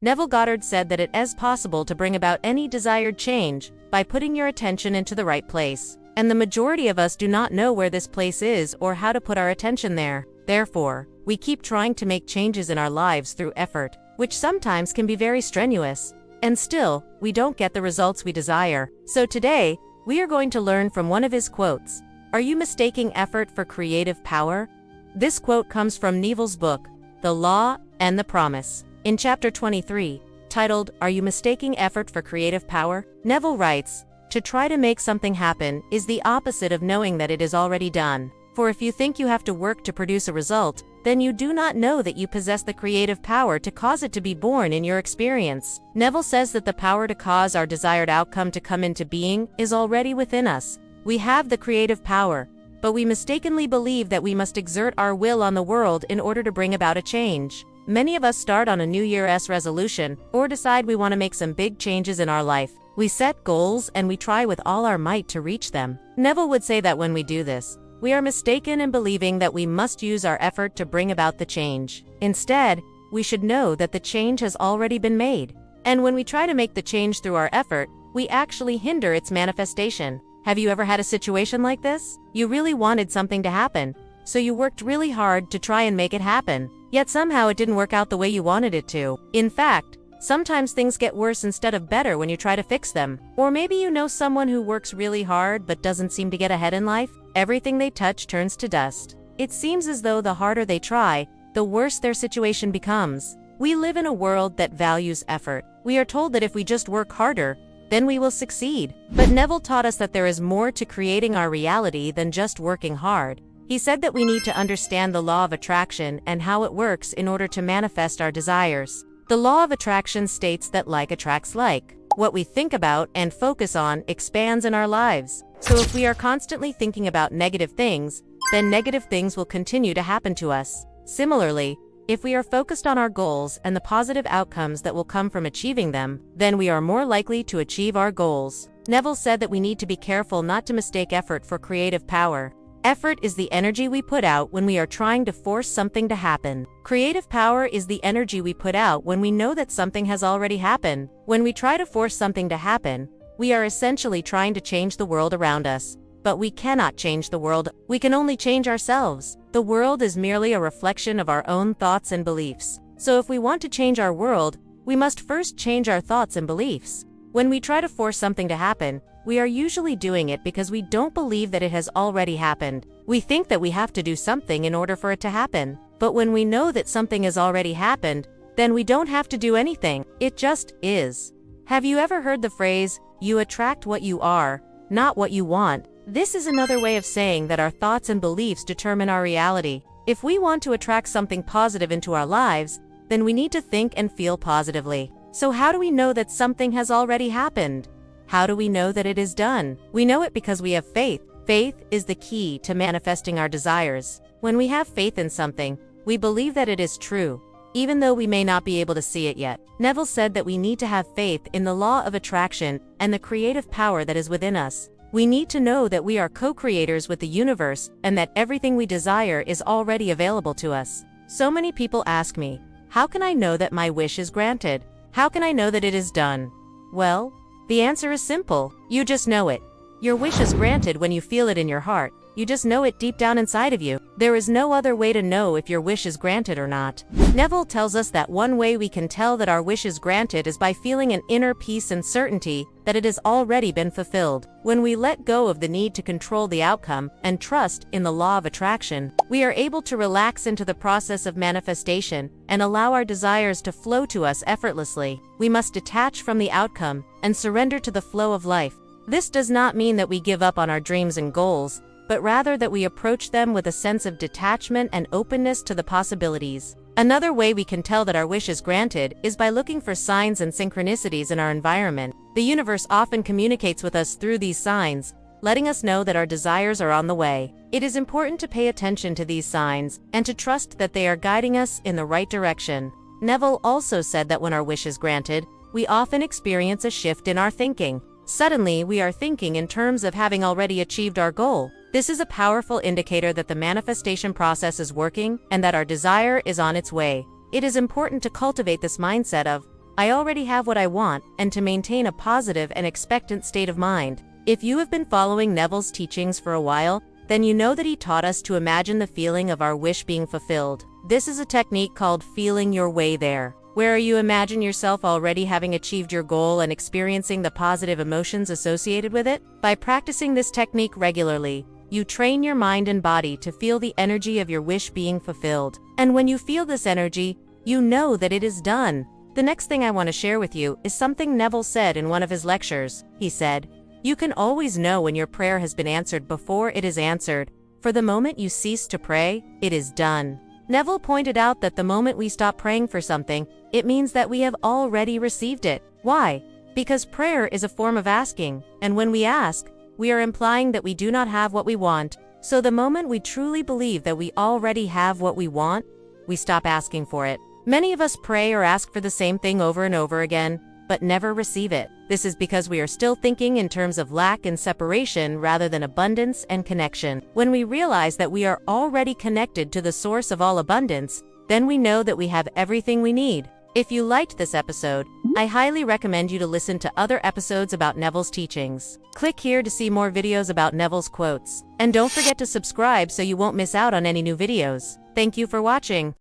Neville said that it is possible to bring about any desired change by putting your attention into the right place. And the majority of us do not know where this place is or how to put our attention there. Therefore, we keep trying to make changes in our lives through effort, which sometimes can be very strenuous. And still, we don't get the results we desire. So today, we are going to learn from one of his quotes. Are you mistaking effort for creative power? This quote comes from Neville's book, The Law and the Promise. In chapter 23, titled, Are You Mistaking Effort for Creative Power? Neville writes, to try to make something happen is the opposite of knowing that it is already done. For if you think you have to work to produce a result, then you do not know that you possess the creative power to cause it to be born in your experience. Neville says that the power to cause our desired outcome to come into being is already within us. We have the creative power, but we mistakenly believe that we must exert our will on the world in order to bring about a change. Many of us start on a New Year's resolution or decide we want to make some big changes in our life. We set goals and we try with all our might to reach them. Neville would say that when we do this, we are mistaken in believing that we must use our effort to bring about the change. Instead, we should know that the change has already been made. And when we try to make the change through our effort, we actually hinder its manifestation. Have you ever had a situation like this? You really wanted something to happen, so you worked really hard to try and make it happen. Yet somehow it didn't work out the way you wanted it to. In fact, sometimes things get worse instead of better when you try to fix them. Or maybe you know someone who works really hard but doesn't seem to get ahead in life. Everything they touch turns to dust. It seems as though the harder they try, the worse their situation becomes. We live in a world that values effort. We are told that if we just work harder, then we will succeed. But Neville taught us that there is more to creating our reality than just working hard. He said that we need to understand the law of attraction and how it works in order to manifest our desires. The law of attraction states that like attracts like. What we think about and focus on expands in our lives. So if we are constantly thinking about negative things, then negative things will continue to happen to us. Similarly, if we are focused on our goals and the positive outcomes that will come from achieving them, then we are more likely to achieve our goals. Neville said that we need to be careful not to mistake effort for creative power. Effort is the energy we put out when we are trying to force something to happen. Creative power is the energy we put out when we know that something has already happened. When we try to force something to happen, we are essentially trying to change the world around us. But we cannot change the world, we can only change ourselves. The world is merely a reflection of our own thoughts and beliefs. So if we want to change our world, we must first change our thoughts and beliefs. When we try to force something to happen, we are usually doing it because we don't believe that it has already happened. We think that we have to do something in order for it to happen. But when we know that something has already happened, then we don't have to do anything. It just is. Have you ever heard the phrase, you attract what you are, not what you want? This is another way of saying that our thoughts and beliefs determine our reality. If we want to attract something positive into our lives, then we need to think and feel positively. So how do we know that something has already happened? How do we know that it is done? We know it because we have faith. Faith is the key to manifesting our desires. When we have faith in something, we believe that it is true, even though we may not be able to see it yet. Neville said that we need to have faith in the law of attraction and the creative power that is within us. We need to know that we are co-creators with the universe and that everything we desire is already available to us. So many people ask me, how can I know that my wish is granted? How can I know that it is done? Well, the answer is simple. You just know it. Your wish is granted when you feel it in your heart. You just know it deep down inside of you. There is no other way to know if your wish is granted or not. Neville tells us that one way we can tell that our wish is granted is by feeling an inner peace and certainty that it has already been fulfilled. When we let go of the need to control the outcome and trust in the law of attraction, we are able to relax into the process of manifestation and allow our desires to flow to us effortlessly. We must detach from the outcome and surrender to the flow of life. This does not mean that we give up on our dreams and goals, but rather that we approach them with a sense of detachment and openness to the possibilities. Another way we can tell that our wish is granted is by looking for signs and synchronicities in our environment. The universe often communicates with us through these signs, letting us know that our desires are on the way. It is important to pay attention to these signs and to trust that they are guiding us in the right direction. Neville also said that when our wish is granted, we often experience a shift in our thinking. Suddenly, we are thinking in terms of having already achieved our goal. This is a powerful indicator that the manifestation process is working and that our desire is on its way. It is important to cultivate this mindset of, I already have what I want, and to maintain a positive and expectant state of mind. If you have been following Neville's teachings for a while, then you know that he taught us to imagine the feeling of our wish being fulfilled. This is a technique called feeling your way there, where you imagine yourself already having achieved your goal and experiencing the positive emotions associated with it. By practicing this technique regularly, you train your mind and body to feel the energy of your wish being fulfilled. And when you feel this energy, you know that it is done. The next thing I want to share with you is something Neville said in one of his lectures. He said, "You can always know when your prayer has been answered before it is answered, for the moment you cease to pray, it is done." Neville pointed out that the moment we stop praying for something, it means that we have already received it. Why? Because prayer is a form of asking, and when we ask, we are implying that we do not have what we want. So the moment we truly believe that we already have what we want, we stop asking for it. Many of us pray or ask for the same thing over and over again, but never receive it. This is because we are still thinking in terms of lack and separation rather than abundance and connection. When we realize that we are already connected to the source of all abundance, then we know that we have everything we need. If you liked this episode, I highly recommend you to listen to other episodes about Neville's teachings. Click here to see more videos about Neville's quotes. And don't forget to subscribe so you won't miss out on any new videos. Thank you for watching.